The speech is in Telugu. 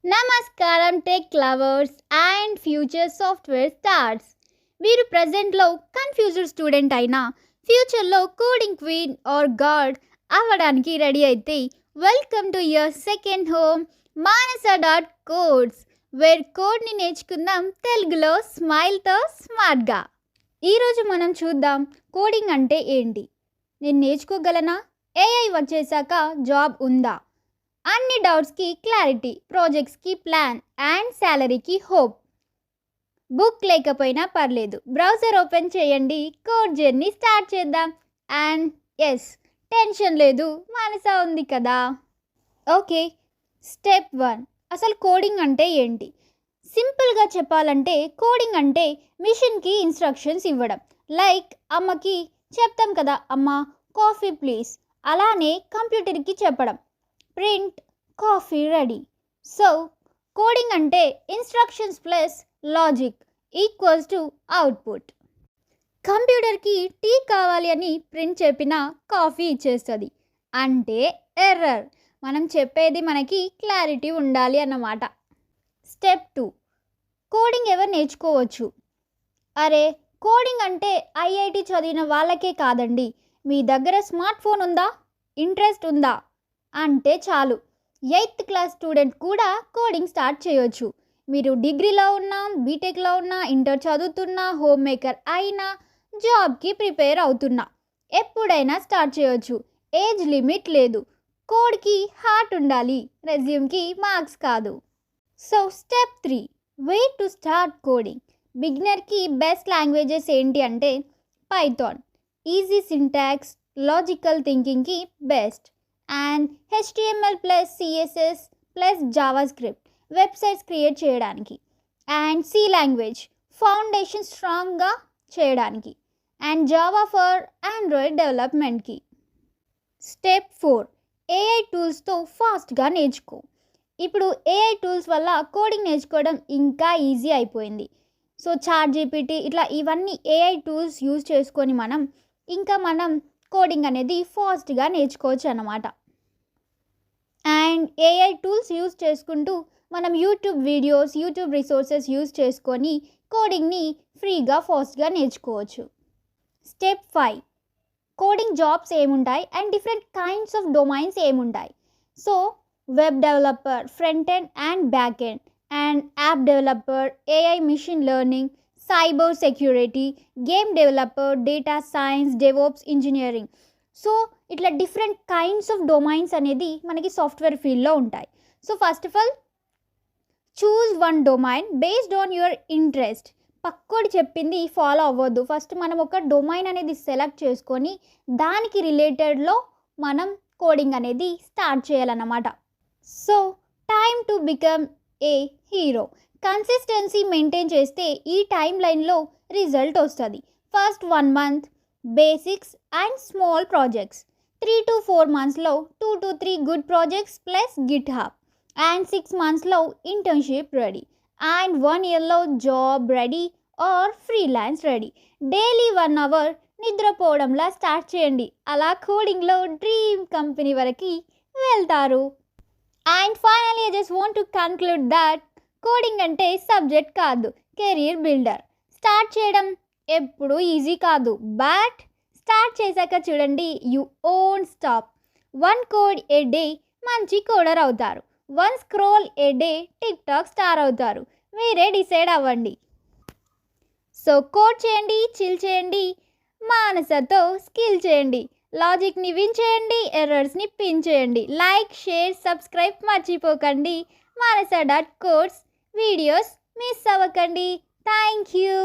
నమస్కారం tech lovers and future software stars. మీరు ప్రజెంట్లో కన్ఫ్యూజ్డ్ స్టూడెంట్ అయినా ఫ్యూచర్లో కోడింగ్ క్వీన్ ఆర్ గాడ్ అవ్వడానికి రెడీ అయితే welcome to your second home Manasa codes, where కోడ్ని నేర్చుకుందాం తెలుగులో స్మైల్తో స్మార్ట్గా. ఈరోజు మనం చూద్దాం కోడింగ్ అంటే ఏంటి, నేను నేర్చుకోగలనా, ఏఐ వచ్చేసాక జాబ్ ఉందా, అన్ని డౌట్స్కి క్లారిటీ, ప్రాజెక్ట్స్కి ప్లాన్ అండ్ శాలరీకి హోప్. బుక్ లేకపోయినా పర్లేదు, బ్రౌజర్ ఓపెన్ చేయండి, కోడ్ జర్నీ స్టార్ట్ చేద్దాం. అండ్ ఎస్, టెన్షన్ లేదు, మనస ఉంది కదా. ఓకే, స్టెప్ 1, అసలు కోడింగ్ అంటే ఏంటి? సింపుల్గా చెప్పాలంటే కోడింగ్ అంటే మిషన్కి ఇన్స్ట్రక్షన్స్ ఇవ్వడం. లైక్ అమ్మకి చెప్తాం కదా, అమ్మ కాఫీ ప్లీజ్, అలానే కంప్యూటర్కి చెప్పడం, print coffee ready. So coding అంటే instructions plus logic equals to output. కంప్యూటర్కి టీ కావాలి అని ప్రింట్ చెప్పిన కాఫీ ఇచ్చేస్తుంది, అంటే ఎర్రర్. మనం చెప్పేది మనకి క్లారిటీ ఉండాలి అన్నమాట. స్టెప్ 2, కోడింగ్ ఎవరు నేర్చుకోవచ్చు? అరే, కోడింగ్ అంటే ఐఐటి చదివిన వాళ్ళకే కాదండి. మీ దగ్గర స్మార్ట్ ఫోన్ ఉందా, ఇంట్రెస్ట్ ఉందా అంటే చాలు, 8th క్లాస్ స్టూడెంట్ కూడా కోడింగ్ స్టార్ట్ చేయొచ్చు. మీరు డిగ్రీలో ఉన్నా, బీటెక్లో ఉన్నా, ఇంటర్ చదువుతున్నా, హోమ్ మేకర్ అయినా, జాబ్కి ప్రిపేర్ అవుతున్నా, ఎప్పుడైనా స్టార్ట్ చేయొచ్చు. ఏజ్ లిమిట్ లేదు. కోడ్కి హార్ట్ ఉండాలి, రెజ్యూమ్కి మార్క్స్ కాదు. So step 3, way to start coding. బిగినర్కి బెస్ట్ లాంగ్వేజెస్ ఏంటి అంటే పైథాన్, ఈజీ సింటాక్స్, లాజికల్ థింకింగ్కి best. And HTML plus CSS plus JavaScript websites create చేయడానికి. అండ్ సి లాంగ్వేజ్ ఫౌండేషన్ స్ట్రాంగ్గా చేయడానికి. అండ్ జావా ఫర్ ఆండ్రాయిడ్ డెవలప్మెంట్కి. స్టెప్ 4, ఏఐ టూల్స్తో ఫాస్ట్గా నేర్చుకో. ఇప్పుడు ఏఐ టూల్స్ వల్ల కోడింగ్ నేర్చుకోవడం ఇంకా ఈజీ అయిపోయింది. సో ChatGPT ఇట్లా ఇవన్నీ ఏఐ టూల్స్ యూజ్ చేసుకొని మనం కోడింగ్ అనేది ఫాస్ట్గా నేర్చుకోవచ్చు అన్నమాట. అండ్ ఏఐ టూల్స్ యూజ్ చేసుకుంటూ మనం YouTube videos, YouTube resources use చేసుకొని కోడింగ్ని ఫ్రీగా ఫాస్ట్గా నేర్చుకోవచ్చు. స్టెప్ 5, కోడింగ్ జాబ్స్ ఏముంటాయి and different kinds of domains ఏముంటాయి. So web developer, front end and back end, and app developer, AI machine learning, cyber security, game developer, data science, DevOps engineering. So ఇట్లా డిఫరెంట్ కైండ్స్ ఆఫ్ డొమైన్స్ అనేది మనకి సాఫ్ట్వేర్ ఫీల్డ్లో ఉంటాయి. So first of all choose one domain based on your interest. పక్కోడి చెప్పింది ఫాలో అవ్వద్దు. ఫస్ట్ మనం ఒక డొమైన్ అనేది సెలెక్ట్ చేసుకొని దానికి రిలేటెడ్లో మనం కోడింగ్ అనేది స్టార్ట్ చేయాలన్నమాట. So time to become a hero. Consistency maintain చేస్తే ఈ టైం లైన్లో రిజల్ట్ వస్తుంది. First 1 month basics and small projects, 3 to 4 monthsలో 2 to 3 good projects plus GitHub, and 6 monthsలో ఇంటర్న్షిప్ రెడీ, అండ్ 1 yearలో job ready or freelance ready. Daily 1 hour నిద్రపోవడంలా స్టార్ట్ చేయండి. అలా కోడింగ్లో డ్రీమ్ కంపెనీ వరకు వెళ్తారు. And finally I just want to conclude that coding అంటే సబ్జెక్ట్ కాదు, కెరీర్ బిల్డర్. స్టార్ట్ చేయడం ఎప్పుడు ఈజీ కాదు, బట్ స్టార్ట్ చేశాక చూడండి, you own stop. 1 code A day మంచి కోడర్ అవుతారు, 1 scroll ఏ డే టిక్టాక్ స్టార్ అవుతారు. మీరే డిసైడ్ అవ్వండి. సో కోడ్ చేయండి, చిల్ చేయండి, మానసతో స్కిల్ చేయండి, లాజిక్ని విన్ చేయండి, ఎర్రర్స్ని పిన్ చేయండి. లైక్, షేర్, సబ్స్క్రైబ్ మర్చిపోకండి. మానస.కోడ్స్ వీడియోస్ మిస్ అవ్వకండి. Thank you.